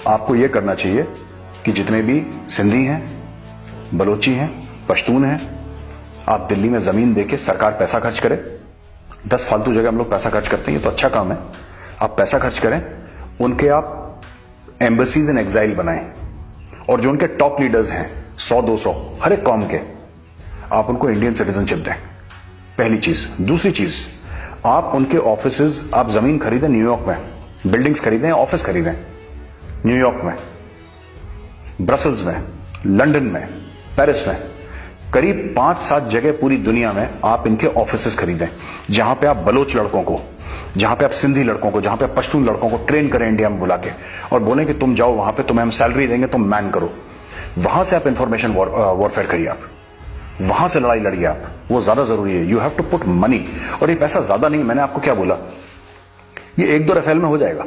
आपको यह करना चाहिए कि जितने भी सिंधी हैं, बलोची हैं, पश्तून हैं, आप दिल्ली में जमीन देके सरकार पैसा खर्च करे। 10 फालतू जगह हम लोग पैसा खर्च करते हैं, ये तो अच्छा काम है। आप पैसा खर्च करें, उनके आप एम्बेसीज इन एग्जाइल बनाएं, और जो उनके टॉप लीडर्स हैं 100-200 हर एक कौम के, आप उनको इंडियन सिटीजनशिप दें। पहली चीज। दूसरी चीज, आप उनके ऑफिसेज, आप जमीन खरीदें न्यूयॉर्क में, बिल्डिंग्स खरीदें, ऑफिस खरीदें न्यूयॉर्क में, ब्रसल्स में, लंदन में, पेरिस में, करीब 5-7 जगह पूरी दुनिया में आप इनके ऑफिसेस खरीदें, जहां पे आप बलोच लड़कों को, जहां पे आप सिंधी लड़कों को, जहां पे आप पश्तून लड़कों को ट्रेन करें इंडिया में बुला के, और बोलें कि तुम जाओ वहां पे, तुम्हें हम सैलरी देंगे, तुम मैन करो। वहां से आप इंफॉर्मेशन वॉरफेयर करिए, आप वहां से लड़ाई लड़िए, आप वो ज्यादा जरूरी है। You have to put money, और ये पैसा ज्यादा नहीं, मैंने आपको क्या बोला, ये 1-2 राफेल में हो जाएगा,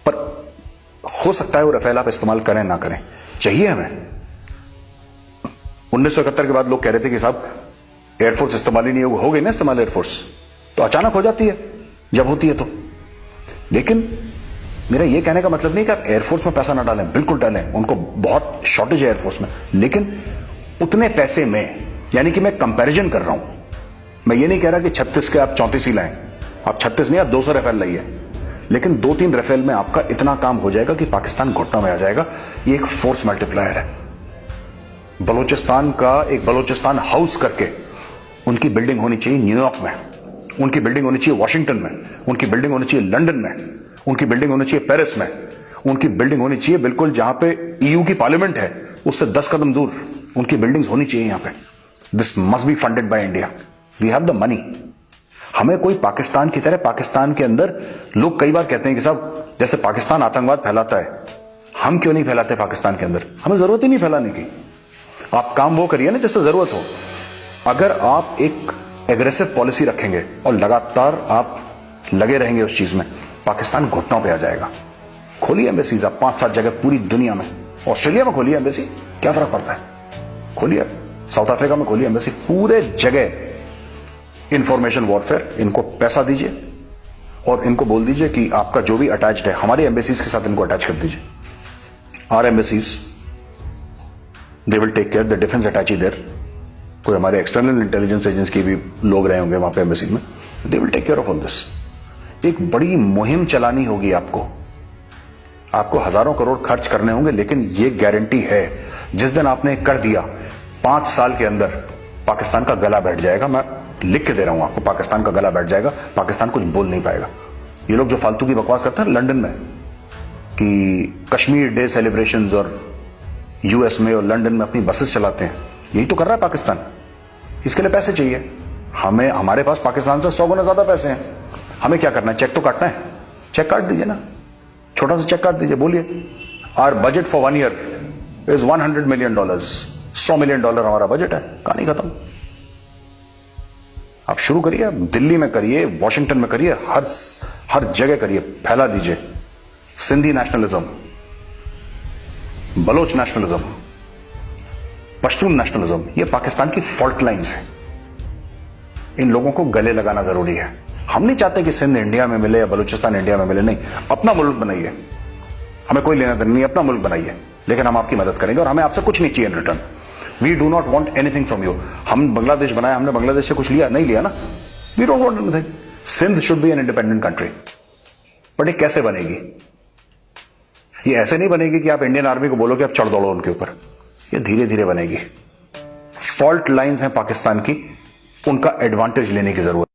पर हो सकता है वो राफेल आप इस्तेमाल करें ना करें, चाहिए हमें। 1971 के बाद लोग कह रहे थे कि साहब एयरफोर्स इस्तेमाल ही नहीं हो गई ना इस्तेमाल एयरफोर्स, तो अचानक हो जाती है जब होती है तो। लेकिन मेरा यह कहने का मतलब नहीं कि आप एयरफोर्स में पैसा ना डालें, बिल्कुल डालें, उनको बहुत शॉर्टेज है एयरफोर्स में, लेकिन उतने पैसे में, यानी कि मैं कंपैरिजन कर रहा हूं, मैं ये नहीं कह रहा कि 36 के आप 34 ही लाएं, आप 36 नहीं, आप 200 राफेल लाइए, लेकिन 2-3 राफेल में आपका इतना काम हो जाएगा कि पाकिस्तान घुटना में आ जाएगा। ये एक फोर्स मल्टीप्लायर है। बलोचिस्तान का एक बलोचिस्तान हाउस करके उनकी बिल्डिंग होनी चाहिए न्यूयॉर्क में, उनकी बिल्डिंग होनी चाहिए वॉशिंगटन में, उनकी बिल्डिंग होनी चाहिए लंदन में, उनकी बिल्डिंग होनी चाहिए पेरिस में, उनकी बिल्डिंग होनी चाहिए बिल्कुल जहां पे ईयू की पार्लियामेंट है उससे 10 कदम दूर उनकी बिल्डिंग्स होनी चाहिए यहां पे। This must be funded by India, we have the money. हमें कोई पाकिस्तान की तरह, पाकिस्तान के अंदर लोग कई बार कहते हैं कि साहब जैसे पाकिस्तान आतंकवाद फैलाता है, हम क्यों नहीं फैलाते पाकिस्तान के अंदर, हमें जरूरत ही नहीं फैलाने की। आप काम वो करिए ना जिससे जरूरत हो। अगर आप एक एग्रेसिव पॉलिसी रखेंगे और लगातार आप लगे रहेंगे उस चीज में, पाकिस्तान घुटनों पे आ जाएगा। खोलिए एम्बेसीज आप 5-7 जगह पूरी दुनिया में, ऑस्ट्रेलिया में खोलिए एम्बेसी, क्या फर्क पड़ता है, खोलिए, साउथ अफ्रीका में खोलिए एम्बेसी, पूरे जगह इंफॉर्मेशन वॉरफेयर। इनको पैसा दीजिए और इनको बोल दीजिए कि आपका जो भी अटैच्ड है हमारी एम्बेसीज के साथ इनको अटैच कर दीजिए। Our embassies they will take care, the defence attache there, कोई हमारे एक्सटर्नल इंटेलिजेंस एजेंसी के भी लोग रहे होंगे वहां पे एम्बेसी में, they will take care of all this. एक बड़ी मुहिम चलानी होगी आपको हजारों करोड़ खर्च करने होंगे, लेकिन यह गारंटी है जिस दिन आपने कर दिया 5 साल के अंदर पाकिस्तान का गला बैठ जाएगा। मैं लिख के दे रहा हूं आपको, पाकिस्तान का गला बैठ जाएगा, पाकिस्तान कुछ बोल नहीं पाएगा। ये लोग जो फालतू की बकवास करते हैं लंदन में कि कश्मीर डे सेलिब्रेशंस और यूएस में और लंदन में अपनी बसेस चलाते हैं, यही तो कर रहा है पाकिस्तान। इसके लिए पैसे चाहिए हमें, हमारे पास पाकिस्तान से 100 गुना ज्यादा पैसे हैं। हमें क्या करना है, चेक तो काटना है, चेक काट दीजिए ना, छोटा सा चेक काट दीजिए, बोलिए our budget for 1 year is $100 million, $100 million हमारा बजट है, कहानी खत्म। आप शुरू करिए, दिल्ली में करिए, वॉशिंगटन में करिए, हर जगह करिए, फैला दीजिए Sindhi nationalism, Baloch nationalism, Pashtun nationalism. ये पाकिस्तान की फॉल्ट लाइन्स हैं, इन लोगों को गले लगाना जरूरी है। हम नहीं चाहते कि सिंध इंडिया में मिले या बलूचिस्तान इंडिया में मिले, नहीं, अपना मुल्क बनाइए, हमें कोई लेना देना नहीं, अपना मुल्क बनाइए, लेकिन हम आपकी मदद करेंगे और हमें आपसे कुछ नहीं चाहिए in return. We do not want anything from you. हम बांग्लादेश बनाया, हमने बांग्लादेश से कुछ लिया नहीं, लिया ना, we don't want anything. Sindh should be an independent country, but ये कैसे बनेगी? ये ऐसे नहीं बनेगी कि आप इंडियन आर्मी को बोलो कि आप चढ़ दौड़ो उनके ऊपर, ये धीरे धीरे बनेगी। फॉल्ट लाइंस हैं पाकिस्तान की, उनका एडवांटेज लेने की जरूरत